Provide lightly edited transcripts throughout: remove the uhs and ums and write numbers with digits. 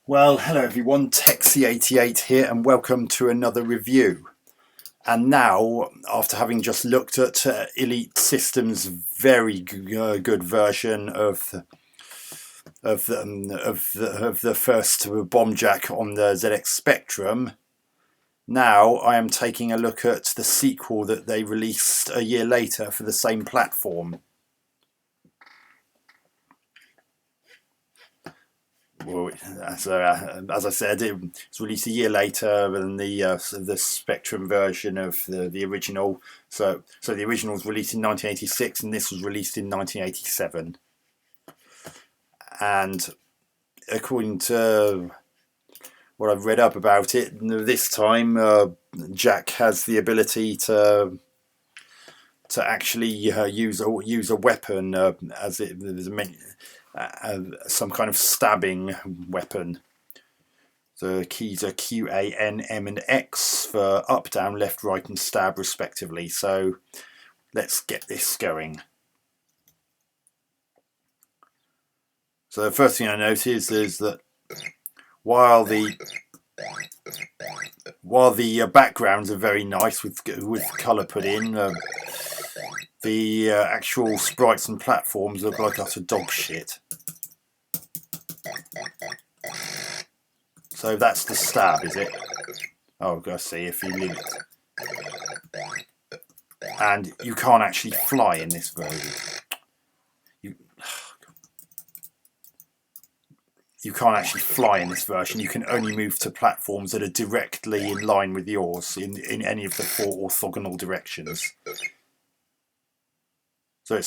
Well, hello everyone, Texie88 here and welcome to another review. And now, after having just looked at Elite Systems' very good version of the first Bombjack on the ZX Spectrum, now I am taking a look at the sequel that they released a year later for the same platform. Well, as I said, it was released a year later than the Spectrum version of the original. So the original was released in 1986, and this was released in 1987. And according to what I've read up about it, this time Jack has the ability to actually use a weapon as it was meant. Some kind of stabbing weapon. The keys are Q, A, N, M and X for up, down, left, right and stab respectively. So let's get this going. So the first thing I notice is that while the backgrounds are very nice with colour put in, the actual sprites and platforms look like utter dog shit. So that's the stab, is it? Oh, I see. If you leave it, and you can't actually fly in this version. You can't actually fly in this version. You can only move to platforms that are directly in line with yours in any of the four orthogonal directions. So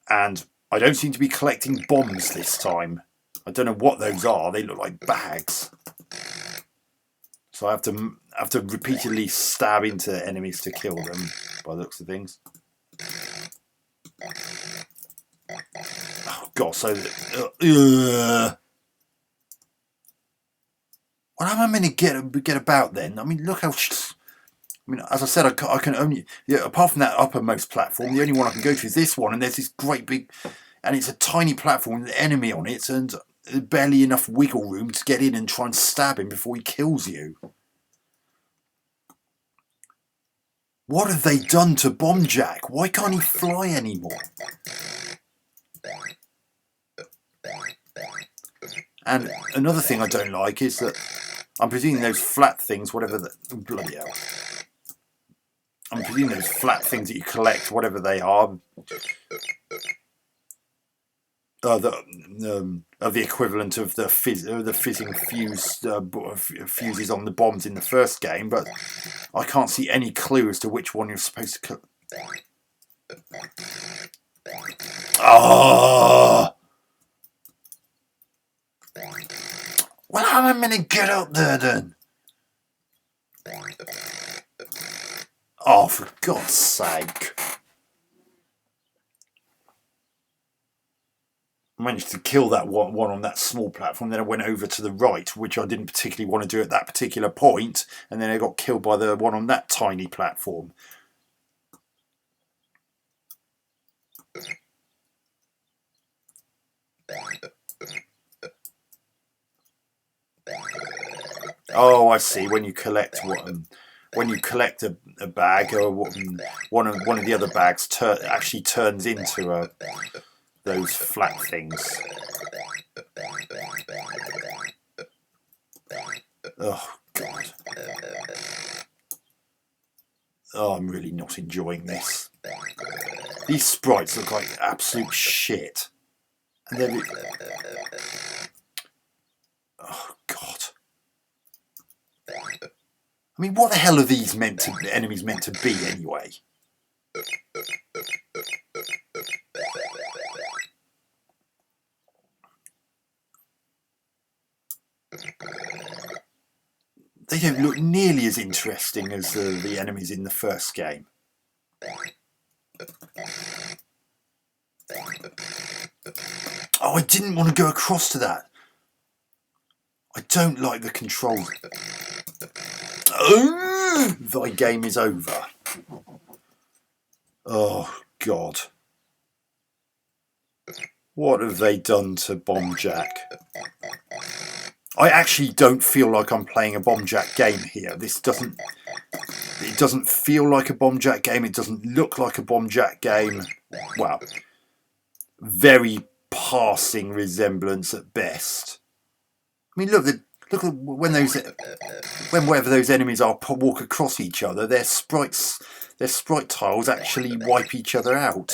and I don't seem to be collecting bombs this time. I don't know what those are. They look like bags. So I have to repeatedly stab into enemies to kill them, by the looks of things. Oh god! So, what am I meant to get about then? I mean, look how. As I said, I can only, apart from that uppermost platform, the only one I can go to is this one, and there's this great big, and it's a tiny platform with an enemy on it, and barely enough wiggle room to get in and try and stab him before he kills you. What have they done to Bombjack? Why can't he fly anymore? And another thing I don't like is that I'm presuming those flat things, whatever the bloody hell. I'm presuming those flat things that you collect, whatever they are, are the equivalent of the fizzing fuses on the bombs in the first game, but I can't see any clue as to which one you're supposed to. Oh! Well, how am I meant to get up there then? Oh, for God's sake. I managed to kill that one on that small platform, then I went over to the right, which I didn't particularly want to do at that particular point, and then I got killed by the one on that tiny platform. Oh, I see. When you collect a bag, or one of the other bags actually turns into those flat things. Oh god! Oh, I'm really not enjoying this. These sprites look like absolute shit, and they're. Oh god! I mean, what the hell are these enemies meant to be anyway? They don't look nearly as interesting as the enemies in the first game. Oh, I didn't want to go across to that. I don't like the controls. Oh, thy game is over. Oh, God. What have they done to Bombjack? I actually don't feel like I'm playing a Bombjack game here. It doesn't feel like a Bombjack game. It doesn't look like a Bombjack game. Well, very passing resemblance at best. I mean, look at whenever those enemies are walk across each other, their sprite tiles actually wipe each other out.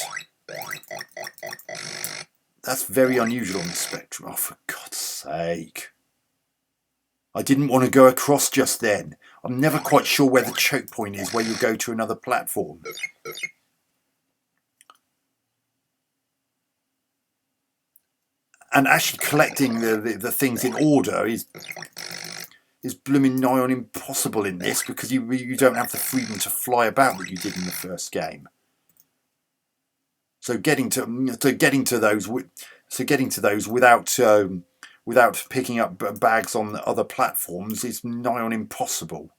That's very unusual on the Spectrum. Oh, for God's sake. I didn't want to go across just then. I'm never quite sure where the choke point is where you go to another platform. And actually collecting the things in order is blooming nigh on impossible in this, because you don't have the freedom to fly about that you did in the first game. So getting to those without picking up bags on other platforms is nigh on impossible.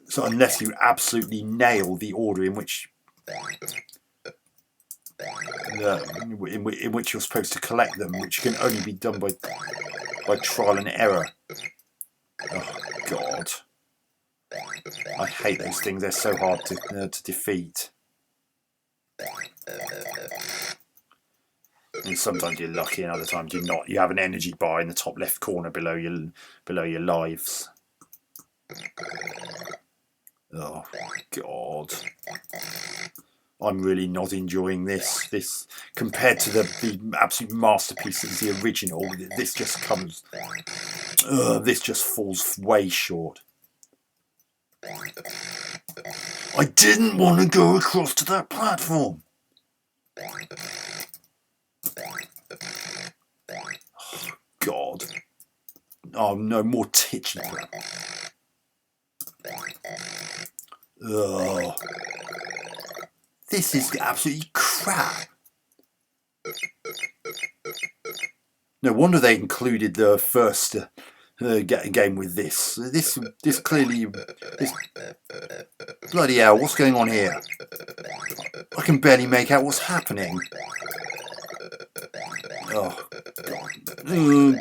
So unless you absolutely nail the order in which you're supposed to collect them, which can only be done by trial and error. Oh God, I hate those things. They're so hard to defeat. And sometimes you're lucky, and other times you're not. You have an energy bar in the top left corner below your lives. Oh God, I'm really not enjoying this. This, compared to the absolute masterpiece that is the original, this just falls way short. I didn't want to go across to that platform. Oh, God. Oh no, more titchy crap. Ugh. This is absolutely crap. No wonder they included the first game with this. This clearly... Bloody hell, what's going on here? I can barely make out what's happening. Oh, God.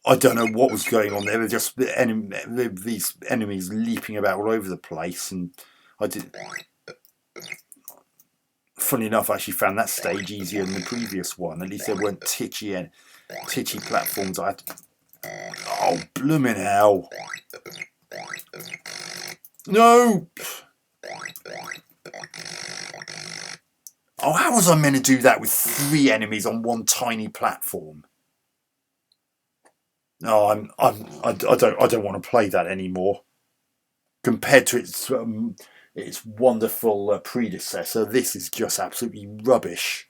I don't know what was going on there. They're just these enemies leaping about all over the place, and I did. Funny enough, I actually found that stage easier than the previous one. At least there weren't titchy platforms. Oh, blooming hell! No! Oh, how was I meant to do that with 3 enemies on one tiny platform? No, I don't want to play that anymore. Compared to its wonderful predecessor, this is just absolutely rubbish.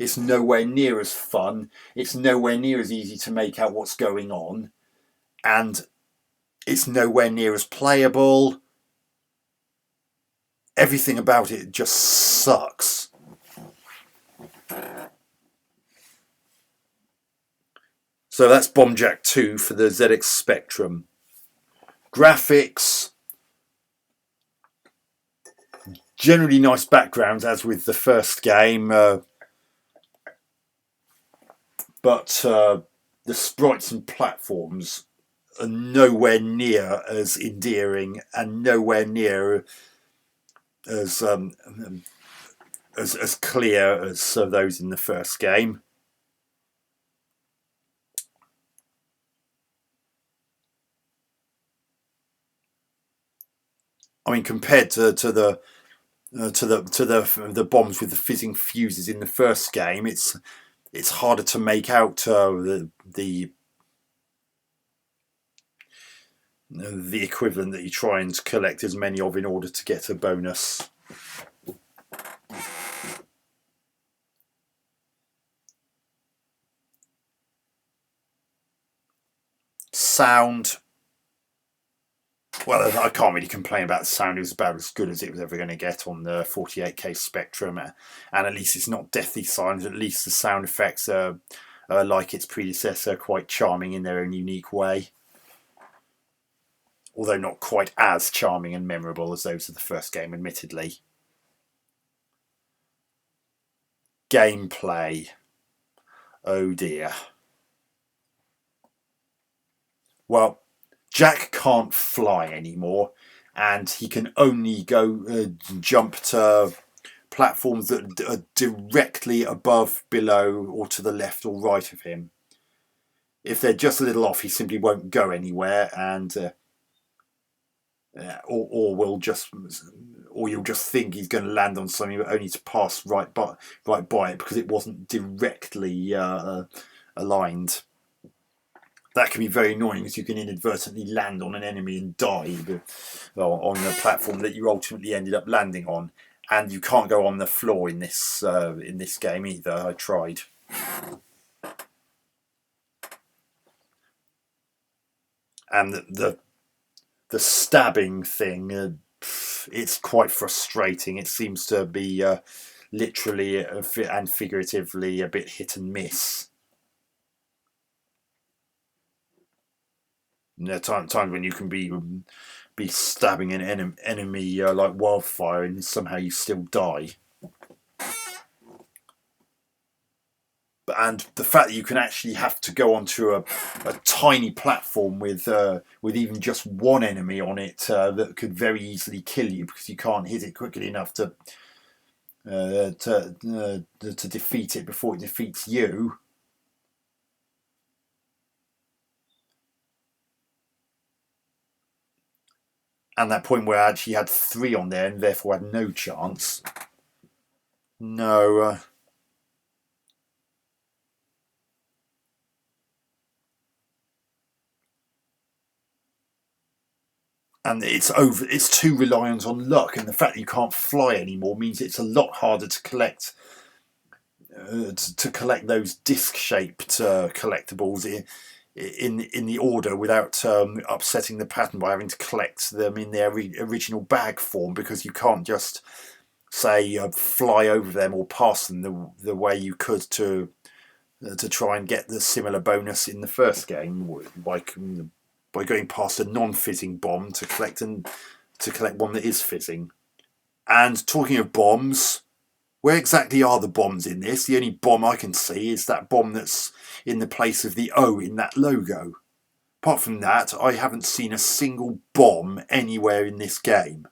It's nowhere near as fun. It's nowhere near as easy to make out what's going on, and it's nowhere near as playable. Everything about it just sucks. So that's Bombjack 2 for the ZX Spectrum. Graphics, generally nice backgrounds, as with the first game, but the sprites and platforms are nowhere near as endearing and nowhere near as clear as those in the first game. I mean, compared to the bombs with the fizzing fuses in the first game, it's harder to make out the equivalent that you try and collect as many of in order to get a bonus. Sound. Well, I can't really complain about the sound. It was about as good as it was ever going to get on the 48K Spectrum, and at least it's not deathly silent. At least the sound effects are like its predecessor, quite charming in their own unique way, although not quite as charming and memorable as those of the first game, admittedly. Gameplay. Oh dear. Well, Jack can't fly anymore, and he can only go jump to platforms that are directly above, below, or to the left or right of him. If they're just a little off, he simply won't go anywhere, and or you'll just think he's going to land on something, but only to pass right by it because it wasn't directly aligned. That can be very annoying because you can inadvertently land on an enemy and die on the platform that you ultimately ended up landing on. And you can't go on the floor in this game either. I tried. And the stabbing thing, it's quite frustrating. It seems to be literally and figuratively a bit hit and miss. There are times when you can be stabbing an enemy like wildfire, and somehow you still die. And the fact that you can actually have to go onto a tiny platform with even just one enemy on it that could very easily kill you because you can't hit it quickly enough to defeat it before it defeats you. And that point where I actually had 3 on there and therefore had no chance. No. And it's too reliant on luck, and the fact that you can't fly anymore means it's a lot harder to collect those disc-shaped collectibles in the order without upsetting the pattern by having to collect them in their original bag form, because you can't just say fly over them or pass them the way you could to try and get the similar bonus in the first game by going past a non-fizzing bomb to collect one that is fizzing. And talking of bombs, where exactly are the bombs in this? The only bomb I can see is that bomb that's in the place of the O in that logo. Apart from that, I haven't seen a single bomb anywhere in this game.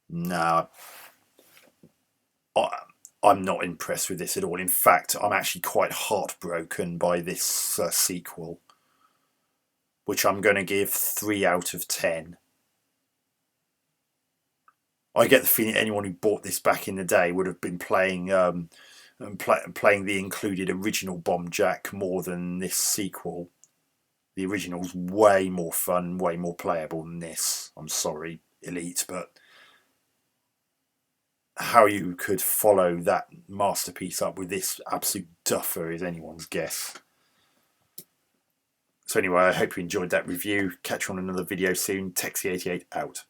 No. I'm not impressed with this at all. In fact, I'm actually quite heartbroken by this sequel, which I'm going to give 3 out of 10. I get the feeling anyone who bought this back in the day would have been playing the included original Bomb Jack more than this sequel. The original's way more fun, way more playable than this. I'm sorry, Elite, but how you could follow that masterpiece up with this absolute duffer is anyone's guess. So anyway, I hope you enjoyed that review. Catch you on another video soon. Texie88 out.